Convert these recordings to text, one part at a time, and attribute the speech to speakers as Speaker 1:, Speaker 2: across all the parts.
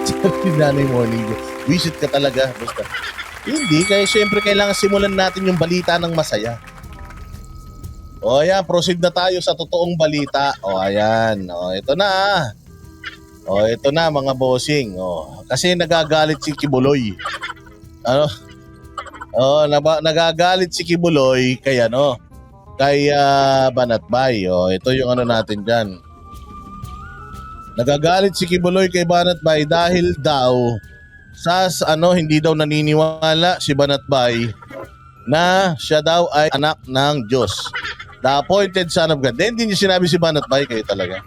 Speaker 1: Si Nanay Morning Joe. Visit ka talaga. Basta. Hindi, kaya syempre kailangan simulan natin yung balita ng masaya. O ayan, proceed na tayo sa totoong balita. O ayan, o ito na. O ito na mga bossing. O, kasi nagagalit si Kibuloy. Ano? O, nagagalit si Kibuloy kay ano? Kay Banatbay. O, ito yung ano natin dyan. Nagagalit si Kibuloy kay Banatbay dahil daw hindi daw naniniwala si Banatbay na siya daw ay anak ng Diyos. The appointed son of God. Hindi niya sinabi si Banatbay, kayo talaga.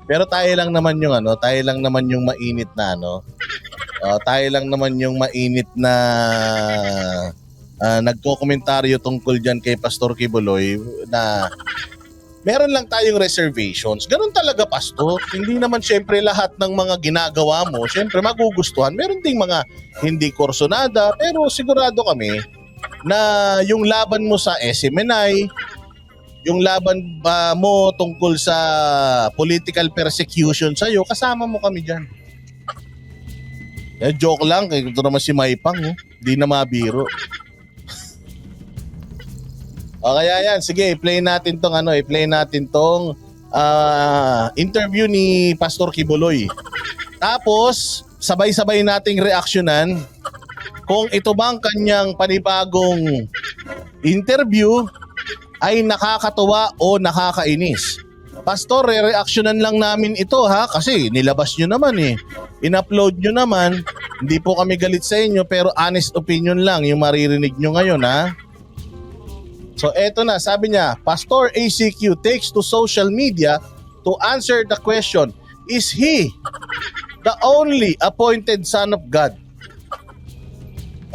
Speaker 1: Pero tayo lang naman yung mainit na tayo lang naman yung mainit na nagko-komentaryo tungkol dyan kay Pastor Kibuloy na meron lang tayong reservations. Ganun talaga, Pastor. Hindi naman syempre lahat ng mga ginagawa mo, syempre magugustuhan. Meron ding mga hindi korsonada, pero sigurado kami na yung laban mo sa SMNI, yung laban mo tungkol sa political persecution sa'yo, kasama mo kami dyan. Joke lang, ito naman si Maypang, hindi na mabiro. O kaya yan, sige, i-play natin tong interview ni Pastor Kibuloy. Tapos, sabay-sabay nating reaksyonan kung ito bang kanyang panibagong interview ay nakakatuwa o nakakainis. Pastor, re-reactionan lang namin ito kasi nilabas nyo naman in-upload nyo naman. Hindi po kami galit sa inyo pero honest opinion lang yung maririnig nyo ngayon So eto na, sabi niya, Pastor ACQ takes to social media to answer the question, is he the only appointed son of God?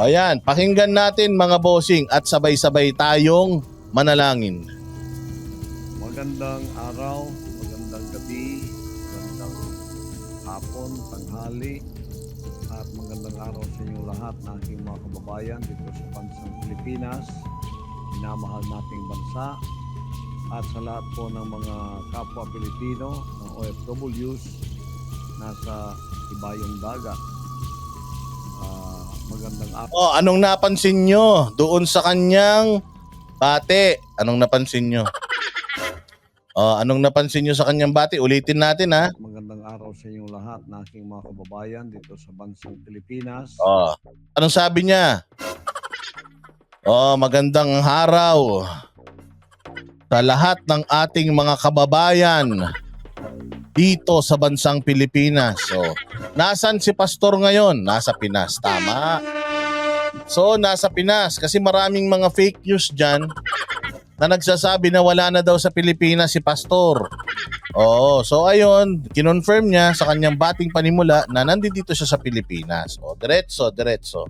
Speaker 1: Ayan, pakinggan natin mga bossing at sabay-sabay tayong manalangin.
Speaker 2: Magandang araw, magandang gabi, magandang hapon, tanghali, at magandang araw sa inyong lahat na aking mga kababayan dito sa bansang Pilipinas. Minamahal nating bansa at sa lahat po ng mga kapwa Pilipino ng OFWs nasa ibayong dagat. Magandang araw.
Speaker 1: Anong napansin nyo doon sa kanyang bate? Anong napansin nyo? Anong napansin nyo sa kanyang bate? Ulitin natin
Speaker 2: Magandang araw sa inyong lahat na aking mga kababayan dito sa bansang Pilipinas.
Speaker 1: Anong sabi niya? Magandang araw sa lahat ng ating mga kababayan dito sa bansang Pilipinas. Nasaan si Pastor ngayon? Nasa Pinas, tama. So, nasa Pinas kasi maraming mga fake news dyan na nagsasabi na wala na daw sa Pilipinas si Pastor. So ayun, kinonfirm niya sa kanyang bating panimula na nandito siya sa Pilipinas. Diretso.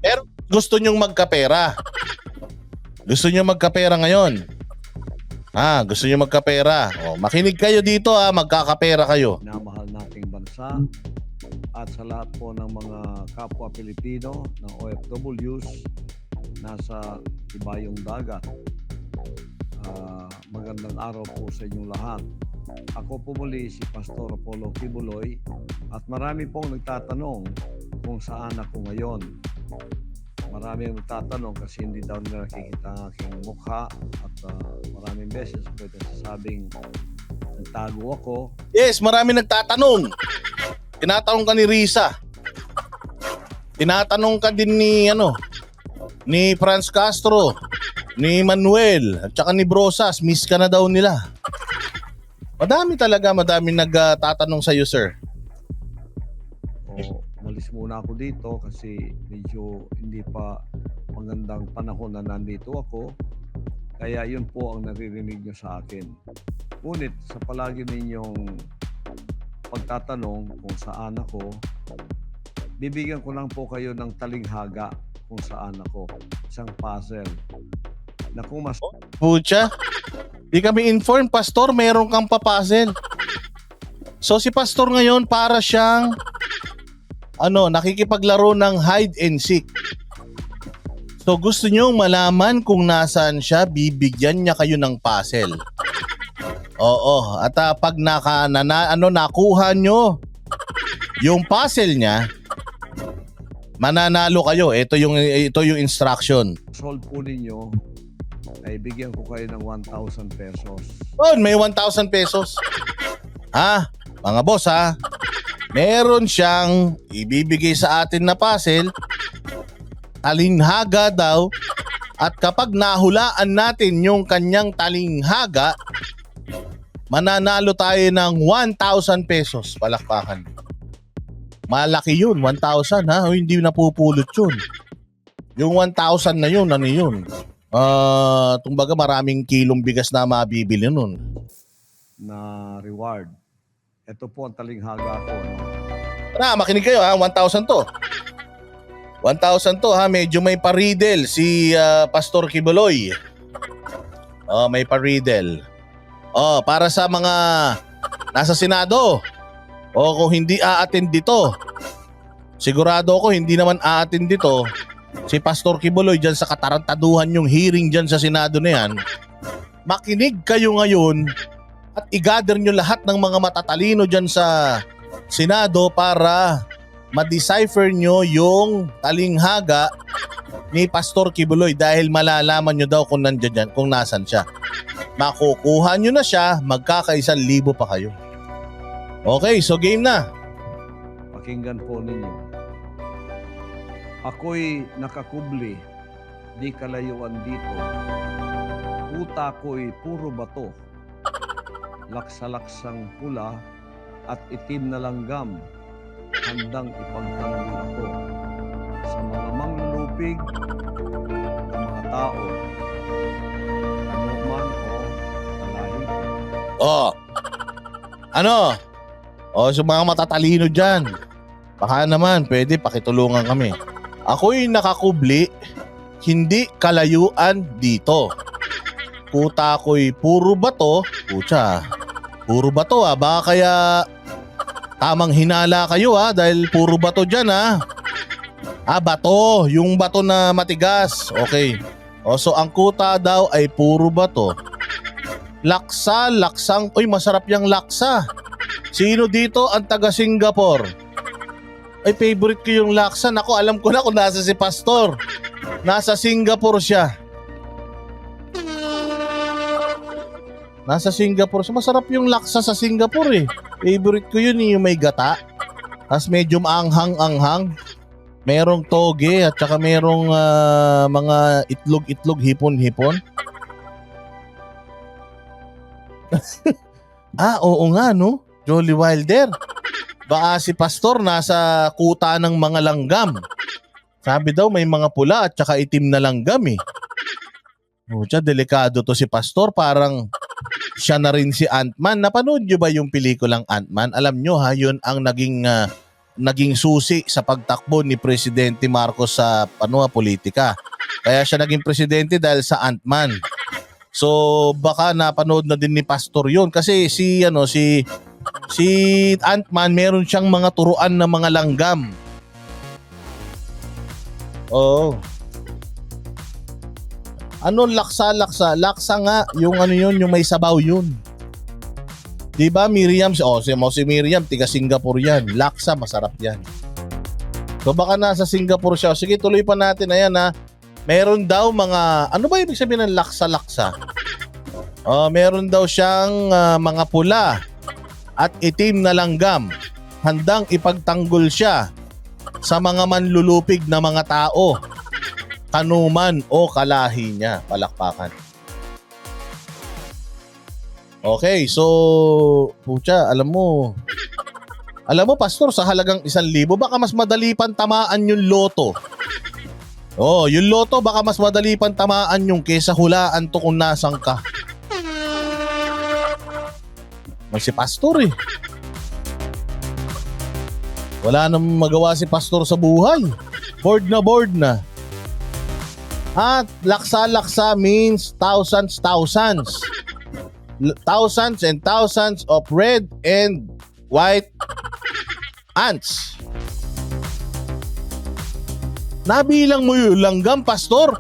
Speaker 1: Pero gusto nyong magkapera. Gusto nyo magkapera ngayon. Gusto nyo magkapera. Makinig kayo dito magkakapera kayo.
Speaker 2: Minamahal nating bansa at sa lahat po ng mga kapwa Pilipino ng OFWs nasa ibayong dagat. Magandang araw po sa inyong lahat. Ako po muli si Pastor Apollo Kibuloy at marami pong nagtatanong kung saan ako ngayon. Marami ang nagtatanong kasi hindi daw nila nakikita ang aking mukha at maraming beses pwede sasabing nagtago ako.
Speaker 1: Yes, marami nagtatanong. Tinatanong ka ni Risa. Tinatanong ka din ni Franz Castro, ni Manuel, at saka ni Brosas. Miss ka na daw nila. Madami nagtatanong sa iyo, sir.
Speaker 2: Umalis muna ako dito kasi medyo hindi pa magandang panahon na nandito ako. Kaya yun po ang naririnig nyo sa akin. Ngunit sa palagi ninyong pagtatanong kung saan ako, bibigyan ko lang po kayo ng talinghaga kung saan ako. Isang puzzle. Na kung mas...
Speaker 1: Pucha, di kami informed, Pastor, meron kang papuzzle. So si Pastor ngayon para siyang nakikipaglaro ng hide and seek. So gusto nyo malaman kung nasaan siya, bibigyan niya kayo ng puzzle. Oo, at pag nakuha nyo yung puzzle niya, mananalo kayo. Ito yung instruction.
Speaker 2: Solve po ninyo, ay bigyan ko kayo ng 1,000 pesos.
Speaker 1: Oh, may 1,000 pesos. Ha? Mga boss ha? Meron siyang ibibigay sa atin na puzzle. Talinghaga daw. At kapag nahulaan natin yung kanyang talinghaga, mananalo tayo ng 1,000 pesos. Palakpakan. Malaki yun, 1,000 ha? Hindi napupulot yun. Yung 1,000 na yun, ano yun? Tumbaga maraming kilong bigas na mabibili nun.
Speaker 2: Na reward. Ito po ang talinghaga ko. No?
Speaker 1: Makinig kayo ha, 1,000 to. 1,000 to ha, medyo may paridel si Pastor Kibuloy. May paridel. Para sa mga nasa Senado. Kung hindi a-attend dito. Sigurado ako hindi naman a-attend dito. Si Pastor Kibuloy dyan sa katarantaduhan yung hearing dyan sa Senado na yan. Makinig kayo ngayon at i-gather nyo lahat ng mga matatalino dyan sa Senado para ma-decipher nyo yung talinghaga ni Pastor Kibuloy dahil malalaman nyo daw kung nandyan dyan, kung nasan siya. Makukuha nyo na siya, magkaka1,000 pa kayo. Okay, so game na.
Speaker 2: Pakinggan po ninyo. Ako'y nakakubli, di kalayuan dito. Puta ko'y puro bato, laksa-laksang pula at itim na langgam, handang ipagtanggol ako sa mga manglulupig ng mga tao, anuman o kalahi.
Speaker 1: Sa mga matatalino dyan, baka naman pwede pakitulungan kami. Ako'y nakakubli, hindi kalayuan dito. Puta ko'y puro bato. Pucha, puro bato baka kaya tamang hinala kayo dahil puro bato dyan bato, yung bato na matigas. Okay. So ang kuta daw ay puro bato. Laksa, laksang, masarap yung laksa. Sino dito ang taga Singapore? Ay, favorite ko yung laksa. Naku, alam ko na kung nasa si Pastor. Nasa Singapore siya. Nasa Singapore. So, masarap yung laksa sa Singapore Favorite ko yun yung may gata. Tapos medyo maanghang-anghang. Merong toge at saka merong mga itlog-itlog, hipon-hipon. Oo nga no. Jolly Wilder. Baka si Pastor nasa kuta ng mga langgam. Sabi daw may mga pula at saka itim na langgam delikado to si Pastor. Parang siya na rin si Ant-Man. Napanood nyo ba yung pelikulang Ant-Man? Alam nyo yun ang naging susi sa pagtakbo ni Presidente Marcos sa politika. Kaya siya naging presidente dahil sa Ant-Man. So baka napanood na din ni Pastor yun kasi si Ant-Man meron siyang mga turuan na mga langgam. Laksa? Laksa nga, yung yung may sabaw yun. Diba Miriam? Si Miriam, tiga Singapore yan. Laksa, masarap yan. So baka nasa Singapore siya. Sige, tuloy pa natin. Ayan meron daw mga, ano ba ibig sabihin ng laksa-laksa? Meron daw siyang mga pula at itim na langgam. Handang ipagtanggol siya sa mga manlulupig na mga tao, kanuman o kalahi niya. Palakpakan. Okay, so pucha, alam mo Pastor, sa halagang 1,000 baka mas madali pang tamaan yung loto. Yung loto baka mas madali pang tamaan yung kesa hulaan to kung nasan ka. Si Pastor wala nang magawa si Pastor sa buhay. Bored na. At laksa means thousands. Thousands and thousands of red and white ants. Nabilang mo yung langgam, Pastor?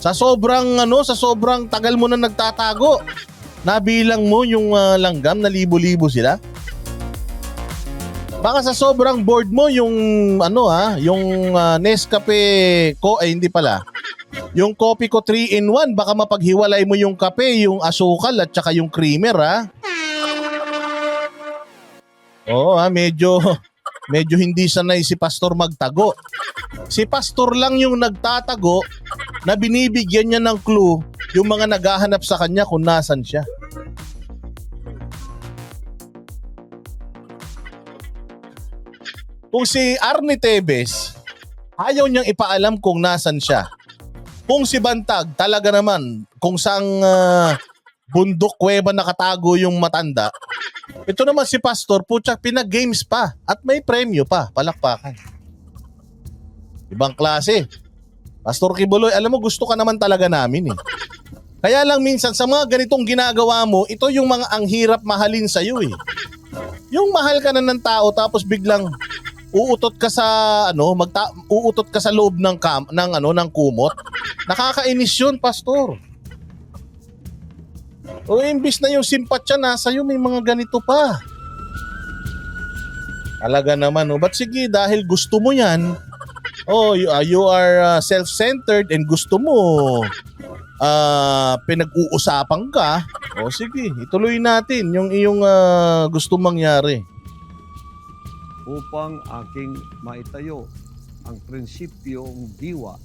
Speaker 1: Sa sobrang tagal mo na nagtatago. Nabilang mo yung langgam na libo-libo sila? Baka sa sobrang bored mo yung yung Nescafe hindi pala. Yung coffee ko 3-in-1, baka mapaghiwalay mo yung kape, yung asukal at saka yung creamer ha. Oo medyo hindi sanay si Pastor magtago. Si Pastor lang yung nagtatago na binibigyan niya ng clue yung mga naghahanap sa kanya kung nasan siya. Kung si Arnie Tevez, ayaw niyang ipaalam kung nasan siya. Kung si Bantag, talaga naman, kung saang bundok, kuweba nakatago yung matanda. Ito naman si Pastor, putya, pinag-games pa at may premyo pa, palakpakan. Ibang klase. Pastor Kibuloy, alam mo gusto ka naman talaga namin eh. Kaya lang minsan sa mga ganitong ginagawa mo, ito yung mga ang hirap mahalin sa'yo eh. Yung mahal ka na ng tao tapos biglang uutot ka sa uutot ka sa loob ng ng kumot. Nakakainis 'yun, Pastor. O imbis na yung simpatya nasa iyo, may mga ganito pa. Talaga naman, ba't sige, dahil gusto mo 'yan. You are self-centered and gusto mo pinag-uusapan ka. Sige, ituloy natin yung iyong gusto mangyari.
Speaker 2: Upang aking maitayo ang prinsipyong diwa,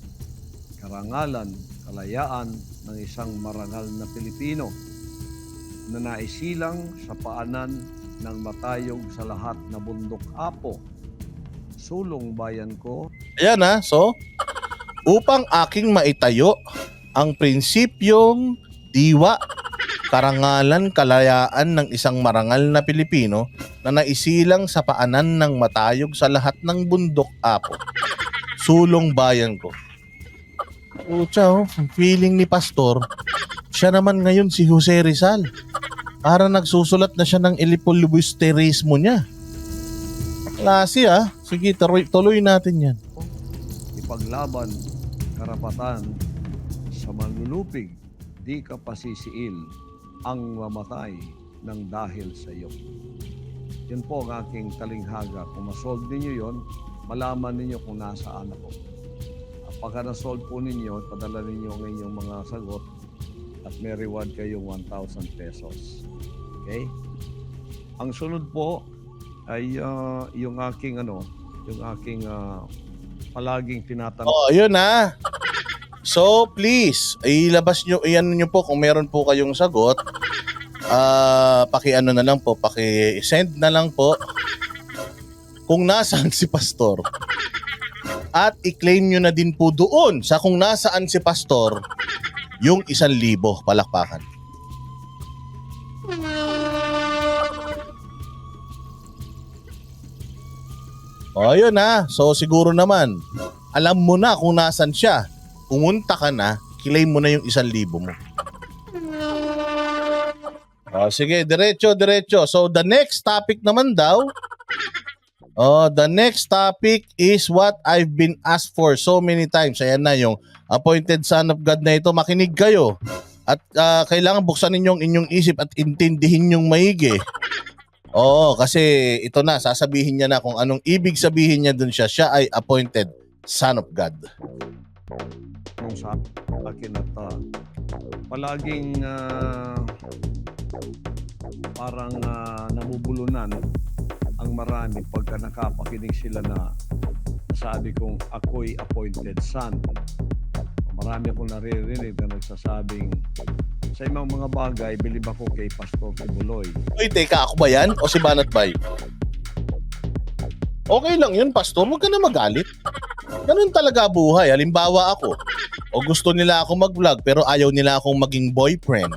Speaker 2: karangalan, kalayaan ng isang marangal na Pilipino na naisilang sa paanan ng matayog sa lahat na bundok apo, sulong bayan ko.
Speaker 1: Ayan so, upang aking maitayo ang prinsipyong diwa, karangalan, kalayaan ng isang marangal na Pilipino na naisilang sa paanan ng matayog sa lahat ng bundok apo, sulong bayan ko. Pucha, feeling ni Pastor, siya naman ngayon si Jose Rizal. Para nagsusulat na siya ng ilipulibusterismo niya. Klase Sige, tuloy natin yan.
Speaker 2: Ipaglaban karapatan sa manlulupig, di ka pasisiil ang mamatay ng dahil sa iyo. Yun po ang aking talinghaga. Kung masolve ninyo yon, malaman ninyo kung nasaan ako. Pagka na-solve po ninyo, padala ninyo ang inyong mga sagot at may reward kayong 1,000 pesos. Okay? Ang sunod po ay yung aking palaging tinatanong.
Speaker 1: Yun So please, ilabas nyo, iyan nyo po kung meron po kayong sagot. Paki-ano na lang po, paki-send na lang po kung nasaan si Pastor. At i-claim nyo na din po doon sa kung nasaan si Pastor yung 1,000 palakpakan. Yun So siguro naman, alam mo na kung nasan siya. Pumunta ka na, claim mo na yung 1,000 mo. Sige, diretso. So the next topic naman daw, the next topic is what I've been asked for so many times. Ayan na yung appointed son of God na ito. Makinig kayo. At kailangan buksan ninyong inyong isip at intindihin yung maigi. Kasi ito na, sasabihin niya na kung anong ibig sabihin niya dun siya. Siya ay appointed son of God.
Speaker 2: Kung sa akin at palaging parang nabubulunan ang marami pagka nakapakinig sila na sabi kong ako'y appointed son. Marami akong naririnig na nagsasabing sa ibang mga bagay, bilib ako kay Pastor Kibuloy.
Speaker 1: Teka, ako ba yan? O si Banat Bay? Okay lang yun, Pastor. Huwag ka na magalit. Ganun talaga buhay. Halimbawa ako. O gusto nila ako mag-vlog pero ayaw nila akong maging boyfriend.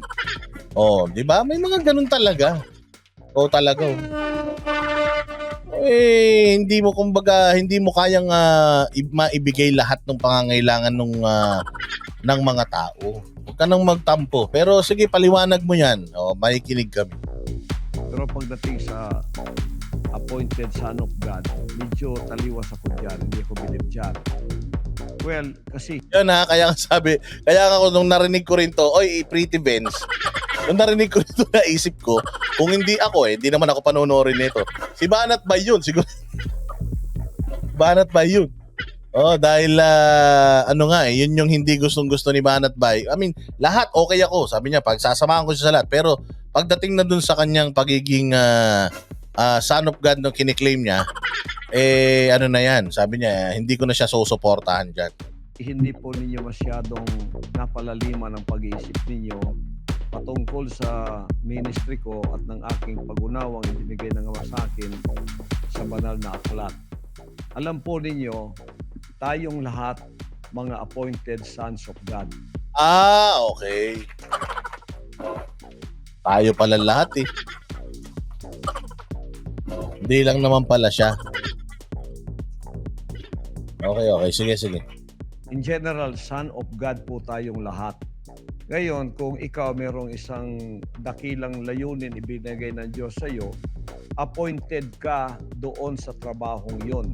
Speaker 1: Di ba? May mga ganun talaga. Talaga. Hindi mo kayang maibigay lahat ng pangangailangan ng mga tao. Huwag ka nang magtampo. Pero sige, paliwanag mo yan. Makikinig kami.
Speaker 2: Pero pagdating sa appointed son of God, medyo taliwas ako dyan. Hindi ako bilib dyan. Well, kasi...
Speaker 1: Yan kaya nga nung narinig ko rin to, Pretty Benz, Nung narinig ko nito, naisip ko, kung hindi ako hindi naman ako panonorin nito. Si Banat Bay yun, siguro. Banat Bay yun. Oh, dahil yun yung hindi gustong-gusto ni Banat Bay. I mean, lahat okay ako. Sabi niya, pagsasamahan ko siya sa lahat. Pero pagdating na dun sa kanyang pagiging son of God nung kiniklaim niya, na yan. Sabi niya, hindi ko na siya susuportahan dyan.
Speaker 2: Hindi po ninyo masyadong napalaliman ang pag-iisip ninyo patungkol sa ministry ko at ng aking pag-unawang ibinigay ng Ama sa akin sa banal na aklat. Alam po ninyo, tayong lahat mga appointed sons of God.
Speaker 1: Okay. Tayo pala lahat eh. Hindi lang naman pala siya. Okay. Sige.
Speaker 2: In general, son of God po tayong lahat. Ngayon, kung ikaw mayroong isang dakilang layunin ibinigay ng Diyos sa iyo, appointed ka doon sa trabahong yon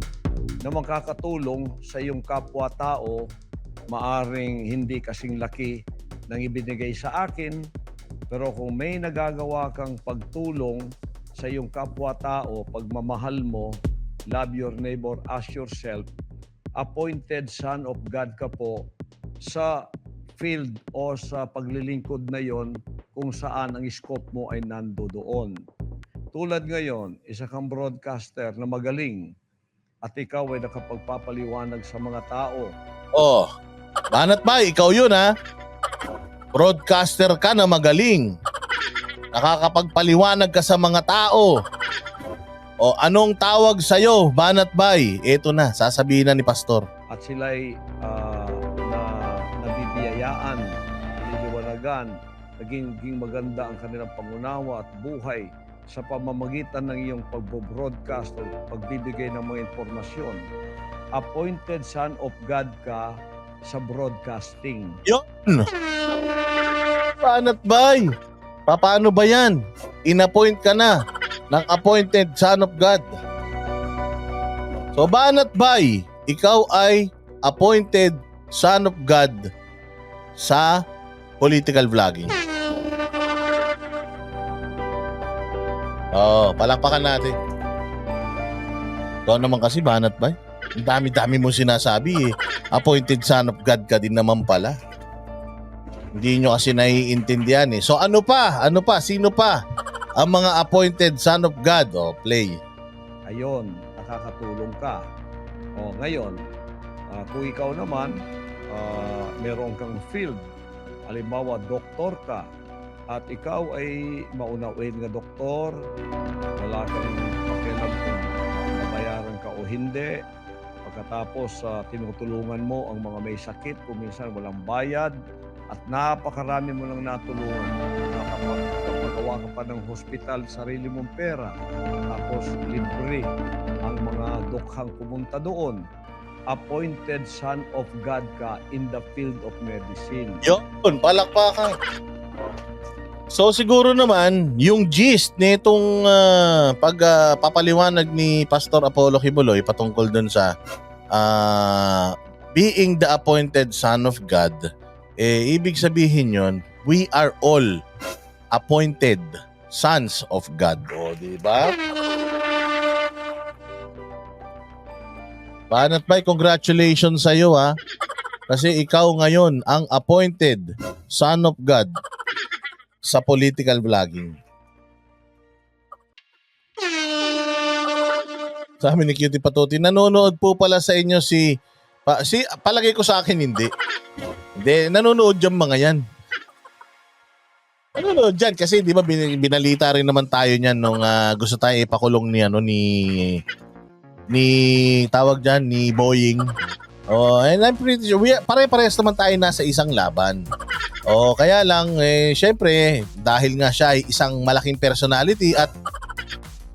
Speaker 2: na makakatulong sa iyong kapwa-tao, maaring hindi kasing laki ng ibinigay sa akin, pero kung may nagagawa kang pagtulong sa iyong kapwa-tao, pagmamahal mo, love your neighbor as yourself, appointed son of God ka po sa field o sa paglilingkod na yon kung saan ang scope mo ay nandoon. Tulad ngayon, isa kang broadcaster na magaling at ikaw ay nakapagpapaliwanag sa mga tao.
Speaker 1: Oh, Banat Bay, ikaw yun ha. Broadcaster ka na magaling. Nakakapagpaliwanag ka sa mga tao. O anong tawag sa'yo, Banat Bay? Ito na, sasabihin na ni Pastor.
Speaker 2: At sila'y nabibiyayaan, niliwanagan, naging maganda ang kanilang pangunawa at buhay sa pamamagitan ng iyong pagbo-broadcast o pagbibigay ng mga informasyon. Appointed son of God ka sa broadcasting.
Speaker 1: Yun! Banat Bay, paano ba yan? In-appoint ka na ng appointed son of God. So Banat Bay, ikaw ay appointed son of God sa political vlogging. Palakpakan natin. Ikaw naman kasi, Banat Bay. Ang dami-dami mo sinasabi eh. Appointed son of God ka din naman pala. Hindi nyo kasi naiintindihan eh. So ano pa? Sino pa? Ang mga appointed son of God. Play.
Speaker 2: Ayon, nakakatulong ka. Ngayon, kung ikaw naman, meron kang field. Halimbawa, doktor ka. At ikaw ay maunawin nga doktor, wala kang pakialam kung mabayaran ka o hindi. Pagkatapos tinutulungan mo ang mga may sakit, kung minsan walang bayad, at napakarami mo lang natulungan. Nakapagawa ka pa ng hospital, sarili mong pera. Tapos libre ang mga dokhang pumunta doon. Appointed son of God ka in the field of medicine.
Speaker 1: Yun, palakpakan. So siguro naman, yung gist nitong pagpapaliwanag ni Pastor Apollo Kibuloy patungkol dun sa being the appointed son of God, ibig sabihin yon, we are all appointed sons of God. Di ba? Banat Bay, congratulations sa iyo ha. Kasi ikaw ngayon ang appointed son of God sa political vlogging. Sabi ni Cutie Patuti, nanonood po pala sa inyo palagay ko sa akin hindi. Hindi, nanonood yung mga yan. Nanonood dyan kasi di ba binalita rin naman tayo niyan nung gusto tayo ipakulong ni tawag dyan, ni Boeing. And I'm pretty sure, pare-parehas naman tayo nasa isang laban. Kaya lang, syempre, dahil nga siya ay isang malaking personality at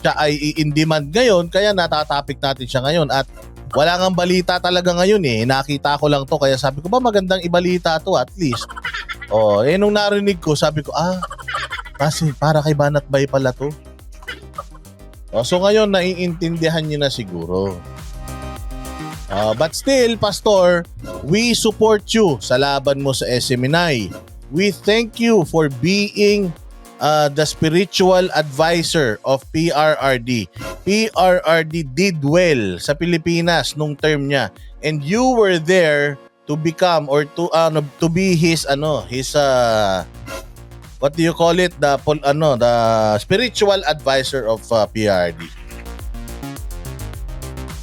Speaker 1: siya ay in demand ngayon, kaya natatapik natin siya ngayon. At wala ngang balita talaga ngayon eh. Nakita ko lang to, kaya sabi ko ba magandang ibalita to at least. Nung narinig ko, sabi ko, kasi para kay Banat Bay pala to. So ngayon, naiintindihan niyo na siguro. But still, Pastor, we support you sa laban mo sa SMNI. We thank you for being the spiritual advisor of PRRD. PRRD did well sa Pilipinas nung term niya, and you were there to become or to be his what do you call it, the spiritual advisor of PRRD.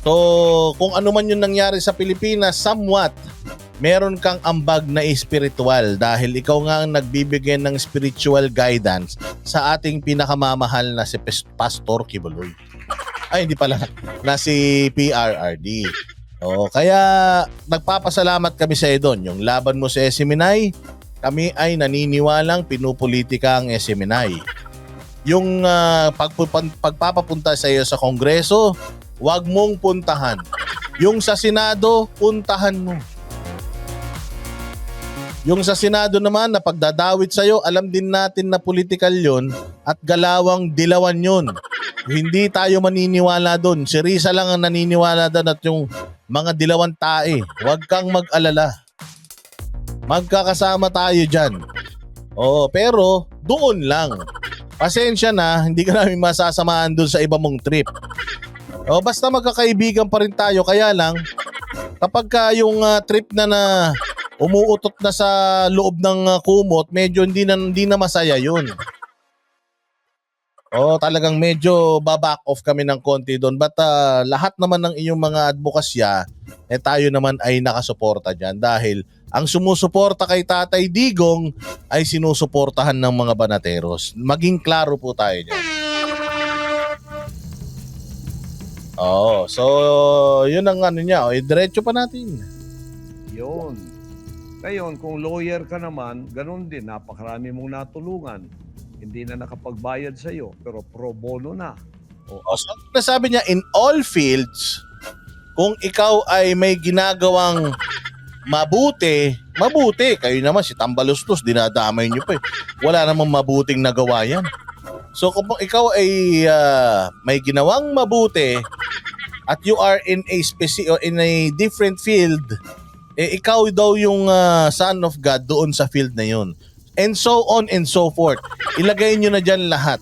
Speaker 1: So kung ano man yung nangyari sa Pilipinas, somewhat meron kang ambag na espiritual dahil ikaw nga ang nagbibigay ng spiritual guidance sa ating pinakamamahal na si Pastor Kibuloy. Ay, hindi pala, na si PRRD. Kaya nagpapasalamat kami sa iyo doon. Yung laban mo sa SMNI, kami ay naniniwalang pinupolitika ang SMNI. Yung pagpapapunta sa iyo sa Kongreso, wag mong puntahan. Yung sa Senado, puntahan mo. Yung sa Senado naman na pagdadawit sa'yo, alam din natin na political yon at galawang dilawan yon. Hindi tayo maniniwala doon. Si Risa lang ang naniniwala doon at yung mga dilawan tae. Huwag kang mag-alala. Magkakasama tayo dyan. Pero doon lang. Pasensya na, hindi ka namin masasamahan doon sa iba mong trip. Basta magkakaibigan pa rin tayo. Kaya lang, kapag yung trip na umuutot na sa loob ng kumot, medyo hindi na masaya yun. Talagang medyo baback off kami ng konti doon. But lahat naman ng iyong mga advokasya, tayo naman ay nakasuporta dyan. Dahil ang sumusuporta kay Tatay Digong ay sinusuportahan ng mga banateros. Maging klaro po tayo dyan. So yun ang niya. Diretso pa natin.
Speaker 2: Yun. Ngayon, kung lawyer ka naman, ganun din, napakarami mong natulungan. Hindi na nakapagbayad sa iyo, pero pro bono na.
Speaker 1: So nasabi niya, in all fields, kung ikaw ay may ginagawang mabuti. Kayo naman, si Tambalustos, dinadamay niyo pa eh. Wala namang mabuting nagawa yan. So kung ikaw ay may ginawang mabuti at you are in a different field, ikaw daw yung son of God doon sa field na yun. And so on and so forth. Ilagay nyo na dyan lahat.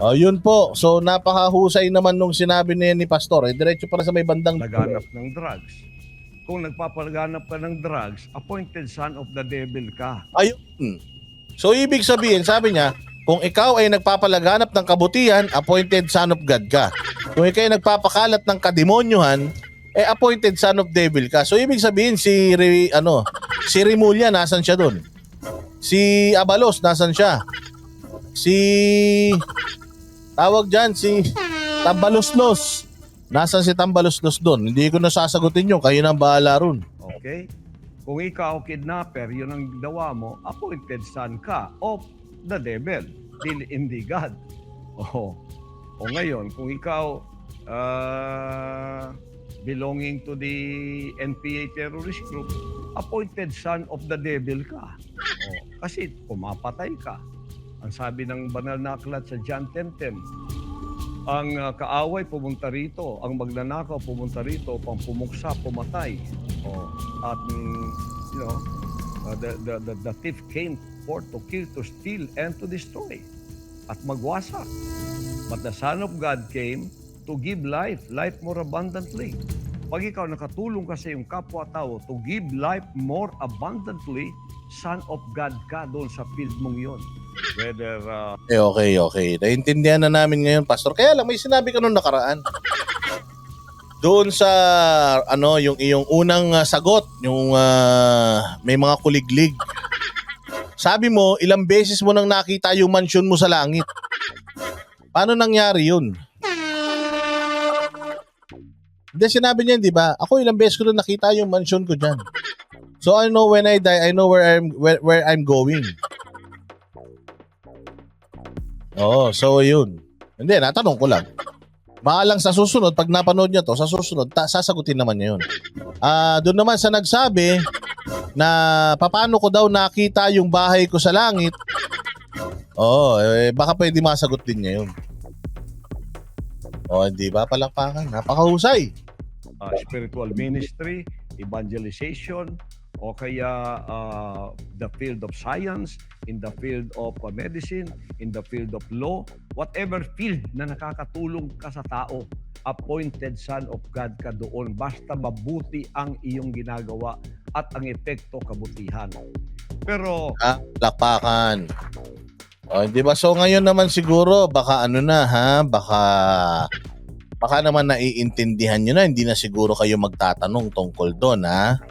Speaker 1: Yun po. So napakahusay naman nung sinabi niya ni Pastor. Diretso para sa may bandang
Speaker 2: Laganap ng drugs. Kung nagpapalaganap ka ng drugs, appointed son of the devil ka.
Speaker 1: Ayun. So ibig sabihin, sabi niya, kung ikaw ay nagpapalaganap ng kabutihan, appointed son of God ka. Kung ikaw ay nagpapakalat ng kademonyuhan, appointed son of devil ka. So ibig sabihin si Rimulya, nasan siya doon? Si Abalos, nasan siya? Si Tambaloslos. Nasan si Tambaloslos doon? Hindi ko nasasagutin yun. Kayo nang bahala ron.
Speaker 2: Okay? Kung ikaw kidnapper, yun ang dawa mo, appointed son ka of the devil, hindi God. O ngayon, kung ikaw belonging to the NPA terrorist group, appointed son of the devil ka. Kasi pumapatay ka. Ang sabi ng banal na aklat sa John 10:10, ang kaaway pumunta rito, ang magnanakaw pumunta rito, pang pumuksa, pumatay. At the thief came forth to kill, to steal, and to destroy. At magwasak. But the Son of God came to give life more abundantly. Pag ikaw nakatulong ka sa iyong kapwa-tao to give life more abundantly, Son of God ka doon sa field mong yun. Whether...
Speaker 1: Okay. Naintindihan na namin ngayon, Pastor. Kaya lang, may sinabi ka nung nakaraan. Doon sa, yung iyong unang sagot, yung may mga kuliglig. Sabi mo, ilang beses mo nang nakita yung mansyon mo sa langit. Paano nangyari yun? Hindi, sinabi niya, di ba? Ako ilang beses ko nang nakita yung mansyon ko dyan. So I know when I die, I know where I'm going. So yun. Hindi, natanong ko lang. Maalang sa susunod, pag napanood niya to, sa susunod, sasagutin naman niya yun. Doon naman sa nagsabi na paano ko daw nakita yung bahay ko sa langit, baka pwede masagot din niya yun. Hindi ba? Palakpakan. Napakahusay.
Speaker 2: Spiritual ministry, evangelization, o kaya the field of science, in the field of medicine, in the field of law, whatever field na nakakatulong ka sa tao, appointed son of God ka doon. Basta mabuti ang iyong ginagawa at ang epekto kabutihan. Pero
Speaker 1: Lakpakan. O, di ba? So ngayon naman siguro, baka ano na ha, baka naman naiintindihan nyo na, hindi na siguro kayo magtatanong tungkol doon ha.